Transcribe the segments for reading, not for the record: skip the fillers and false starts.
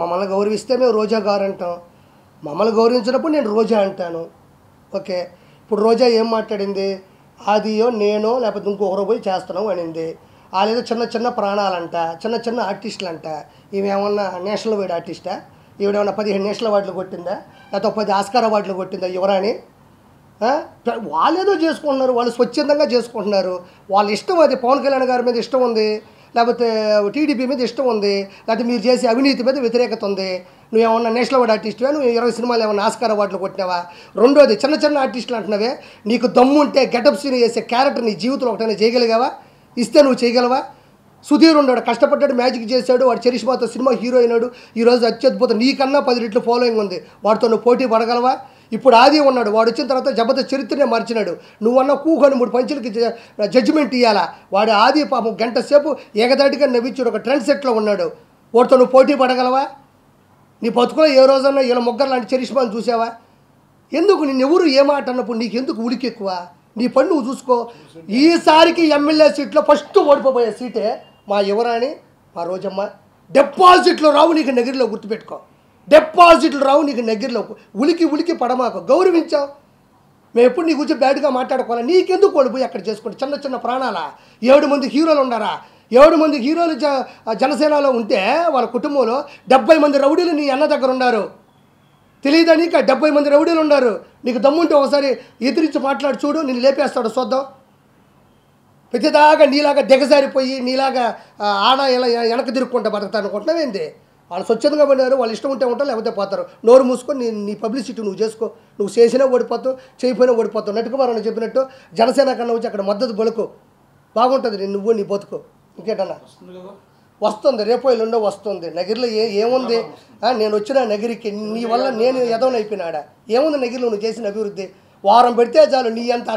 మమ్మల్ని గౌరవిస్తే మేము రోజా గారు అంటాం, మమ్మల్ని గౌరవించినప్పుడు నేను రోజా అంటాను. ఓకే, ఇప్పుడు రోజా ఏం మాట్లాడింది? ఆదియో నేనో లేకపోతే ఇంకొకరు పోయి చేస్తున్నావు అనింది. వాళ్ళేదో చిన్న చిన్న ప్రాణాలంట, చిన్న చిన్న ఆర్టిస్టులు అంట. ఈమెమన్నా నేషనల్ వైడ్ ఆర్టిస్టా? ఈవిడేమన్నా 15 నేషనల్ అవార్డులు కొట్టిందా, లేకపోతే 10 ఆస్కార్ అవార్డులు కొట్టిందా యువరాణి? వాళ్ళేదో చేసుకుంటున్నారు, వాళ్ళు స్వచ్ఛందంగా చేసుకుంటున్నారు, వాళ్ళ ఇష్టం. అది పవన్ కళ్యాణ్ గారి మీద ఇష్టం ఉంది, లేకపోతే టీడీపీ మీద ఇష్టం ఉంది, లేకపోతే మీరు చేసే అవినీతి మీద వ్యతిరేకత ఉంది. నువ్వేమన్నా నేషనల్ అవార్డు ఆర్టిస్టువా? నువ్వు 20 సినిమాలు ఏమన్నా ఆస్కార్ అవార్డులు కొట్టినావా? రెండోది, చిన్న చిన్న ఆర్టిస్టులు అంటున్నావే, నీకు దమ్ము ఉంటే గెటప్ సీన్ చేసే క్యారెక్టర్ నీ జీవితంలో ఒకటైనా చేయగలిగావా? ఇస్తే నువ్వు చేయగలవా? సుధీర్ ఉన్నాడు, కష్టపడ్డాడు, మ్యాజిక్ చేశాడు, వాడు చరిష్మాతో సినిమా హీరో అయినాడు, ఈరోజు అత్యద్భుతం, నీకన్నా 10 రెట్లు ఫాలోయింగ్ ఉంది, వాడితో నువ్వు పోటీ పడగలవా? ఇప్పుడు ఆది ఉన్నాడు, వాడు వచ్చిన తర్వాత జబర్దస్త్ చరిత్రనే మార్చినాడు. నువ్వన్నా కూకొని 3 పంచులకి జడ్జిమెంట్ ఇవ్వాలా? వాడు ఆది పాపం గంట సేపు ఏకదాటిగా నవ్వించాడు, ఒక ట్రెండ్ సెట్లో ఉన్నాడు, వాడితో నువ్వు పోటీ పడగలవా? నీ బతుకులో ఏ రోజన్నా వీళ్ళ ముగ్గురు లాంటి చరిష్మాను చూసావా? ఎందుకు నిన్ను ఎవరు ఏమాట అన్నప్పుడు నీకెందుకు ఉడికి ఎక్కువ? నీ పని నువ్వు చూసుకో. ఈసారికి ఎమ్మెల్యే సీట్లో ఫస్ట్ ఓడిపోయే సీటే మా యువరాణి, మా రోజమ్మ. డిపాజిట్లు రావు నీకు నగిరిలో, గుర్తుపెట్టుకో. డిపాజిట్లు రావు నీకు నగిరిలో. ఉలికి పడమాకు, గౌరవించావు. మేము ఎప్పుడు నీ గురించి బ్యాడ్గా మాట్లాడుకోవాలి. నీకెందుకు ఓడిపోయి అక్కడ చేసుకుంటే? చిన్న చిన్న ప్రాణాలా? 7 మంది హీరోలు ఉన్నారా? 7 మంది హీరోలు జనసేనలో ఉంటే వాళ్ళ కుటుంబంలో 70 మంది రౌడీలు నీ అన్న దగ్గర ఉన్నారు. తెలియదా నీకు? 70 మంది రౌడీలు ఉన్నారు. నీకు దమ్ముంటే ఒకసారి ఎదిరించి మాట్లాడి చూడు, నేను లేపేస్తాడు చూద్దాం. ప్రతిదాకా నీలాగా దిగజారిపోయి నీలాగా ఆడ ఇలా వెనక తిరుక్కుంటా బతుకుతాను అనుకుంటున్నావేంది? వాళ్ళు స్వచ్ఛందంగా పడినారు, వాళ్ళు ఇష్టం ఉంటే ఉంటారు, లేకపోతే పోతారు. నోరు మూసుకొని నీ పబ్లిసిటీ నువ్వు చేసుకో. నువ్వు చేసినా ఓడిపోతావు, చేయకపోయినా ఓడిపోతావు. నటుకుమారని చెప్పినట్టు జనసేన కన్నా వచ్చి అక్కడ మద్దతు బలుకు, బాగుంటుంది నువ్వు నీ బతుకు. ఇంకేటన్నా వస్తుంది, రేపు ఎల్లుండో వస్తుంది. నగిరిలో ఏముంది? నేను వచ్చిన నగిరికి నీ వల్ల నేను ఎదవనైపోయినాడా? ఏముంది నగిరిలో నువ్వు చేసిన అభివృద్ధి? వారం పెడితే చాలు, నీ అంత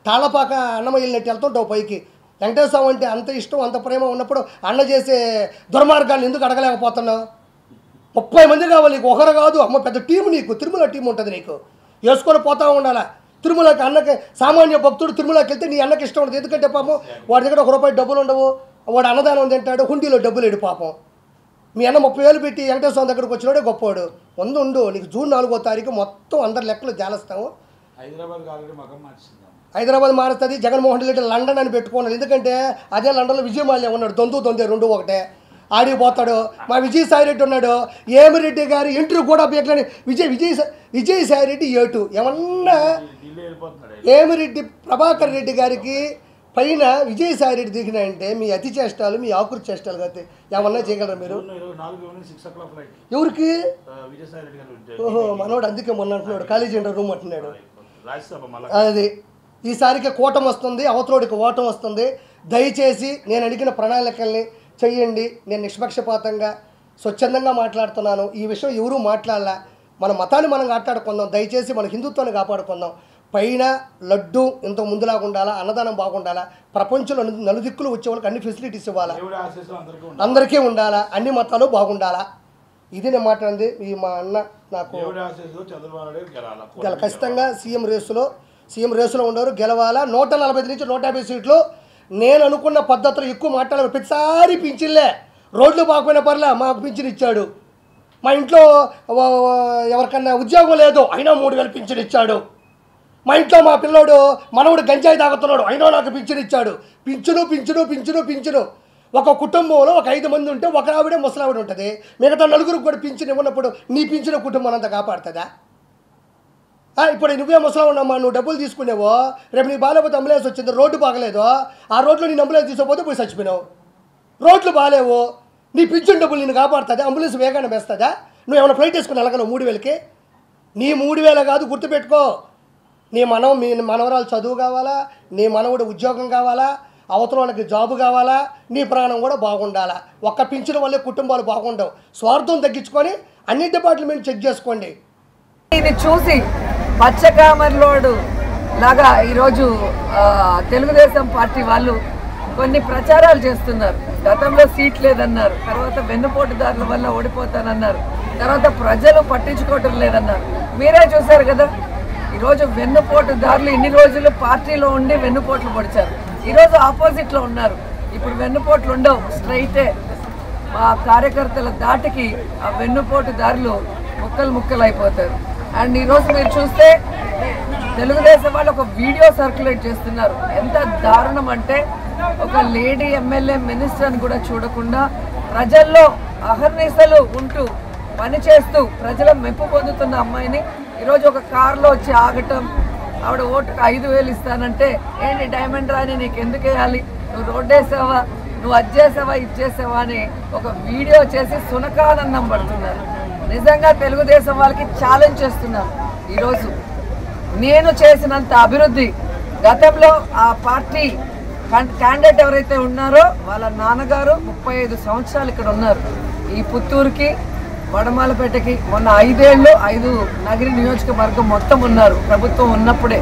తాళపాక అన్నం వెళ్ళినట్టు వెళ్తుంటావు పైకి. వెంకటేశ్వర స్వామి అంటే అంత ఇష్టం, అంత ప్రేమ ఉన్నప్పుడు అన్న చేసే దుర్మార్గాన్ని ఎందుకు అడగలేకపోతున్నావు? 30 మంది కావాలి నీకు, ఒకరు కాదు. అమ్మ పెద్ద టీం నీకు, తిరుమల టీం ఉంటుంది నీకు, వేసుకొని పోతా ఉండాలా. తిరుమలకి అన్నకి సామాన్య భక్తుడు తిరుమలకి వెళ్తే నీ అన్నకి ఇష్టం ఉంటుంది. ఎందుకంటే పాపం వాడి దగ్గర 1 రూపాయి డబ్బులు ఉండవు, వాడు అన్నదానం తింటాడు, హుండీలో డబ్బులు లేడు పాపం. మీ అన్న 30,000 పెట్టి వెంకటేశ్వర స్వామి దగ్గరకు వచ్చినాడే గొప్పవాడు. ఉండు నీకు జూన్ 4వ తారీఖు మొత్తం అందరి లెక్కలు జాలస్తాము. హైదరాబాద్ మారుస్తుంది. జగన్మోహన్ రెడ్డి లండన్ అని పెట్టుకున్నాడు, ఎందుకంటే అదే లండన్లో విజయమాల్య ఉన్నాడు, దొందే 2 ఒకటే ఆడికి పోతాడు. మా విజయసాయిరెడ్డి ఉన్నాడు, ఏమిరెడ్డి గారి ఇంటర్వ్యూ కూడా పీకలేని విజయసాయిరెడ్డి ఏటు ఏమన్నా ఏమిరెడ్డి ప్రభాకర్ రెడ్డి గారికి పైన విజయసాయిరెడ్డి దిగినాయంటే మీ అతి చేష్టాలు, మీ ఆకృతి చేష్టాలు కాబట్టి ఏమన్నా చేయగలరా మీరు? ఎవరికి? ఓహో, మనోడు అందుకే మొన్న అంటున్నాడు కాలేజీ రూమ్ అంటున్నాడు. అది ఈసారికి కూటమి వస్తుంది, అవతలోడికి ఓటం వస్తుంది. దయచేసి నేను అడిగిన ప్రణాళికల్ని చెయ్యండి. నేను నిష్పక్షపాతంగా స్వచ్ఛందంగా మాట్లాడుతున్నాను. ఈ విషయం ఎవరూ మాట్లాడాల. మన మతాన్ని మనం కాపాడుకుందాం, దయచేసి మన హిందుత్వాన్ని కాపాడుకుందాం. పైన లడ్డు ఇంత ముందులాగా ఉండాలా, అన్నదానం బాగుండాలా, ప్రపంచంలో నలుదిక్కులు వచ్చే వాళ్ళకి అన్ని ఫెసిలిటీస్ ఇవ్వాలా, అందరికీ ఉండాలా, అన్ని మతాలు బాగుండాలా. ఇది నేను మాట్లాడింది. ఈ మా అన్న నాకు ఖచ్చితంగా సీఎం రేసులో ఉండరు, గెలవాలా. 145 నుంచి 150 సీట్లు. నేను అనుకున్న పద్ధతిలో ఎక్కువ మాట్లాడాలి. ప్రతిసారి పింఛన్లే, రోడ్లు బాగుపోయిన పర్లే మాకు పింఛన్ ఇచ్చాడు. మా ఇంట్లో ఎవరికన్నా ఉద్యోగం లేదు అయినా 3,000 పింఛన్ ఇచ్చాడు. మా ఇంట్లో మా పిల్లోడు మనవుడు గంజాయి తాగుతున్నాడు అయినా నాకు పింఛన్ ఇచ్చాడు. పింఛను. ఒక కుటుంబంలో ఒక 5 మంది ఉంటే ఒక ఆవిడే ముసలావిడ ఉంటుంది, మిగతా 4గురికి కూడా పింఛన్ ఇవ్వనప్పుడు నీ పింఛన కుటుంబం అంతా కాపాడుతుందా? ఇప్పుడు నువ్వే ముసలావు ఉన్నామా, నువ్వు డబ్బులు తీసుకునేవో, రేపు నీ బాగాలేకపోతే అంబులెన్స్ వచ్చింది, రోడ్డు బాగలేదు, ఆ రోడ్లో నేను అంబులెన్స్ తీసుకోపోతే పోయి చచ్చిపోయినావు. రోడ్లు బాగాలేవు, నీ పింఛన్ డబ్బులు నేను కాపాడుతుందా? అంబులెన్స్ వేగానే వేస్తుందా? నువ్వు ఏమైనా ఫ్లైట్ వేసుకుని వెళ్ళగలవు 3,000కి? నీ 3,000 కాదు, గుర్తుపెట్టుకో. నీ మనవరాలు చదువు కావాలా, నీ మనవుడు ఉద్యోగం కావాలా, అవతల వాళ్ళకి జాబు కావాలా, నీ ప్రాణం కూడా బాగుండాలా. ఒక్క పింఛన్ వల్లే కుటుంబాలు బాగుండవు. స్వార్థం తగ్గించుకొని అన్ని డిపార్ట్మెంట్ చెక్ చేసుకోండి. ఇది చూసి పచ్చకామర్లోడు లాగా ఈరోజు తెలుగుదేశం పార్టీ వాళ్ళు కొన్ని ప్రచారాలు చేస్తున్నారు. గతంలో సీట్ లేదన్నారు, తర్వాత వెన్నుపోటుదారుల వల్ల ఓడిపోతానన్నారు, తర్వాత ప్రజలు పట్టించుకోవటం లేదన్నారు. మీరే చూశారు కదా, ఈరోజు వెన్నుపోటుదారులు ఇన్ని రోజులు పార్టీలో ఉండి వెన్నుపోట్లు పొడిచారు, ఈరోజు ఆపోజిట్లో ఉన్నారు. ఇప్పుడు వెన్నుపోట్లు ఉండవు, స్ట్రైటే. మా కార్యకర్తల దాటికి ఆ వెన్నుపోటు దారులు ముక్కలు ముక్కలు అయిపోతారు. అండ్ ఈరోజు మీరు చూస్తే తెలుగుదేశం వాళ్ళు ఒక వీడియో సర్క్యులేట్ చేస్తున్నారు. ఎంత దారుణం అంటే ఒక లేడీ ఎమ్మెల్యే మినిస్టర్ని కూడా చూడకుండా ప్రజల్లో అహర్నిశలు ఉంటూ పనిచేస్తూ ప్రజల మెప్పు పొందుతున్న అమ్మాయిని ఈరోజు ఒక కారులో వచ్చి ఆగటం, ఆవిడ ఓటుకు 5,000 ఇస్తానంటే ఏంటి డైమండ్ రాని నీకు ఎందుకు వేయాలి, నువ్వు రోడ్డు వేసావా, నువ్వు అది చేసావా ఇది చేసావా అని ఒక వీడియో చేసి సునకానందం పడుతున్నారు. నిజంగా తెలుగుదేశం వాళ్ళకి ఛాలెంజ్ చేస్తున్నాను. ఈరోజు నేను చేసినంత అభివృద్ధి గతంలో ఆ పార్టీ క్యాండిడేట్ ఎవరైతే ఉన్నారో వాళ్ళ నాన్నగారు 35 సంవత్సరాలు ఇక్కడ ఉన్నారు. ఈ పుత్తూరుకి వడమాలపేటకి మొన్న 5 ఏళ్ళు 5 నగరి నియోజకవర్గం మొత్తం ఉన్నారు ప్రభుత్వం ఉన్నప్పుడే.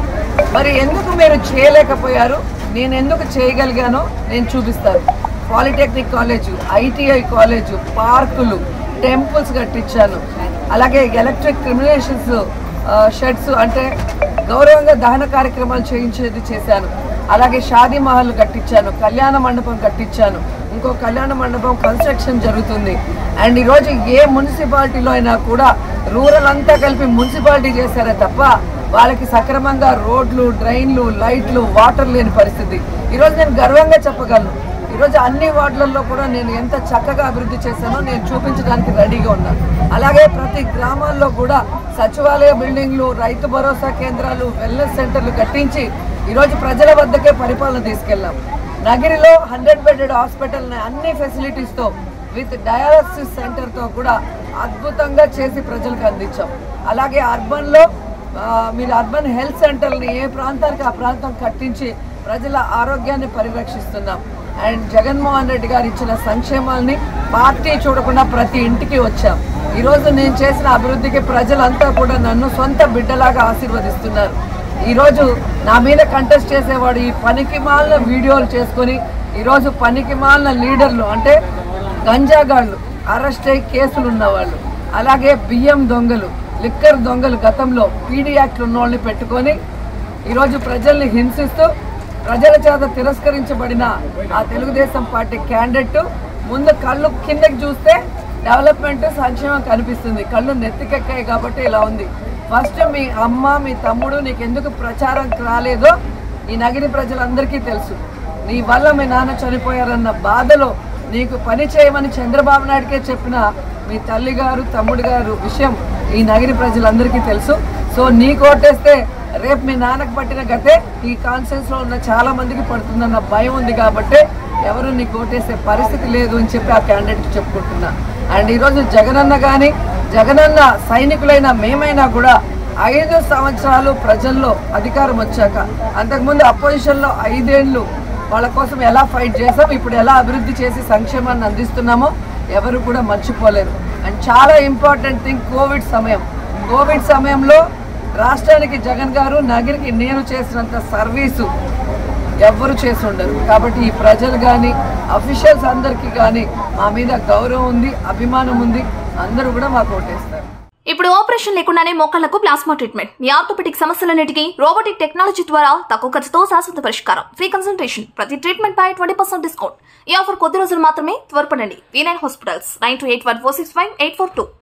మరి ఎందుకు మీరు చేయలేకపోయారు, నేను ఎందుకు చేయగలిగానో నేను చూపిస్తాను. పాలిటెక్నిక్ కాలేజు, ఐటీఐ కాలేజు, పార్కులు, టెంపుల్స్ కట్టించాను. అలాగే ఎలక్ట్రిక్ క్రిమినేషన్స్ షెడ్స్ అంటే గౌరవంగా దహన కార్యక్రమాలు చేయించేది చేశాను. అలాగే షాదీ మహల్ కట్టించాను, కళ్యాణ మండపం కట్టించాను, ఇంకో కళ్యాణ మండపం కన్స్ట్రక్షన్ జరుగుతుంది. అండ్ ఈరోజు ఏ మున్సిపాలిటీలో అయినా కూడా రూరల్ అంతా కలిపి మున్సిపాలిటీ చేశారే తప్ప వాళ్ళకి సక్రమంగా రోడ్లు, డ్రైన్లు, లైట్లు, వాటర్ లేని పరిస్థితి. ఈరోజు నేను గర్వంగా చెప్పగలను. ఈరోజు అన్ని వార్డులలో కూడా నేను ఎంత చక్కగా అభివృద్ధి చేశానో నేను చూపించడానికి రెడీగా ఉన్నాను. అలాగే ప్రతి గ్రామాల్లో కూడా సచివాలయ బిల్డింగ్లు, రైతు భరోసా కేంద్రాలు, వెల్నెస్ సెంటర్లు కట్టించి ఈరోజు ప్రజల వద్దకే పరిపాలన తీసుకెళ్ళాం. నగిరిలో 100 బెడెడ్ హాస్పిటల్ని అన్ని ఫెసిలిటీస్తో విత్ డయాలసిస్ సెంటర్తో కూడా అద్భుతంగా చేసి ప్రజలకు అందించాం. అలాగే అర్బన్లో మీరు అర్బన్ హెల్త్ సెంటర్ని ఏ ప్రాంతానికి ఆ ప్రాంతం కట్టించి ప్రజల ఆరోగ్యాన్ని పరిరక్షిస్తున్నాం. అండ్ జగన్మోహన్ రెడ్డి గారు ఇచ్చిన సంక్షేమాల్ని పార్టీ చూడకుండా ప్రతి ఇంటికి వచ్చాం. ఈరోజు నేను చేసిన అభివృద్ధికి ప్రజలంతా కూడా నన్ను సొంత బిడ్డలాగా ఆశీర్వదిస్తున్నారు. ఈరోజు నా మీద కంటెస్ట్ చేసేవాడు ఈ పనికి మాలిన వీడియోలు చేసుకొని ఈరోజు పనికి మాలిన లీడర్లు అంటే గంజాగాళ్ళు, అరెస్ట్ అయ్యి కేసులు ఉన్నవాళ్ళు, అలాగే బియ్యం దొంగలు, లిక్కర్ దొంగలు గతంలో పీడీ యాక్ట్లు ఉన్న వాళ్ళని పెట్టుకొని ఈరోజు ప్రజల్ని హింసిస్తూ ప్రజల చేత తిరస్కరించబడిన ఆ తెలుగుదేశం పార్టీ క్యాండిడేట్ ముందు కళ్ళు కిందకి చూస్తే డెవలప్మెంట్ సంక్షేమం కనిపిస్తుంది, కళ్ళు నెత్తికెక్కాయి కాబట్టి ఇలా ఉంది. ఫస్ట్ మీ అమ్మ మీ తమ్ముడు నీకు ఎందుకు ప్రచారం రాలేదో ఈ నగిరి ప్రజలందరికీ తెలుసు. నీ వల్ల మీ నాన్న చనిపోయారన్న బాధలో నీకు పని చేయమని చంద్రబాబు నాయుడికే చెప్పిన మీ తల్లి గారు తమ్ముడు గారు విషయం ఈ నగిరి ప్రజలందరికీ తెలుసు. సో నీకు ఓటేస్తే రేపు మీ నాన్నకు పట్టిన గతే ఈ కాన్ఫరెన్స్లో ఉన్న చాలా మందికి పడుతుందన్న భయం ఉంది కాబట్టి ఎవరు నీకు ఓటేసే పరిస్థితి లేదు అని చెప్పి ఆ క్యాండిడేట్కి చెప్పుకుంటున్నా. అండ్ ఈరోజు జగనన్న కానీ జగనన్న సైనికులైన మేమైనా కూడా 5 సంవత్సరాలు ప్రజల్లో అధికారం వచ్చాక అంతకుముందు అపోజిషన్లో 5 ఏళ్ళు వాళ్ళ కోసం ఎలా ఫైట్ చేసాం, ఇప్పుడు ఎలా అభివృద్ధి చేసి సంక్షేమాన్ని అందిస్తున్నామో ఎవరు కూడా మర్చిపోలేరు. అండ్ చాలా ఇంపార్టెంట్ థింగ్ కోవిడ్ సమయంలో రాష్ట్రానికి జగన్ గారు నగిరికి నేను చేసినంత సర్వీసు ఎవ్వరు చేసి ఉండరు. కాబట్టి ఈ ప్రజలు కానీ అఫీషియల్స్ అందరికీ కానీ మా మీద గౌరవం ఉంది, అభిమానం ఉంది, అందరూ కూడా మాకు ఓటేస్తారు. ఇప్పుడు ఆపరేషన్ లేకుండానే మోకాళ్లకు ప్లాస్మా ట్రీట్మెంట్, మీ ఆర్థోపెటిక్ సమస్యలన్నిటికీ రోబోటిక్ టెక్నాలజీ ద్వారా తక్కువ ఖర్చుతో శాశ్వత పరిష్కారం, ఫ్రీ కన్సల్టేషన్, ప్రతి ట్రీట్మెంట్ పై 20% డిస్కౌంట్. ఈ ఆఫర్ కొద్ది రోజులు మాత్రమే, త్వరపడండి. V9 hospitals 9281465842.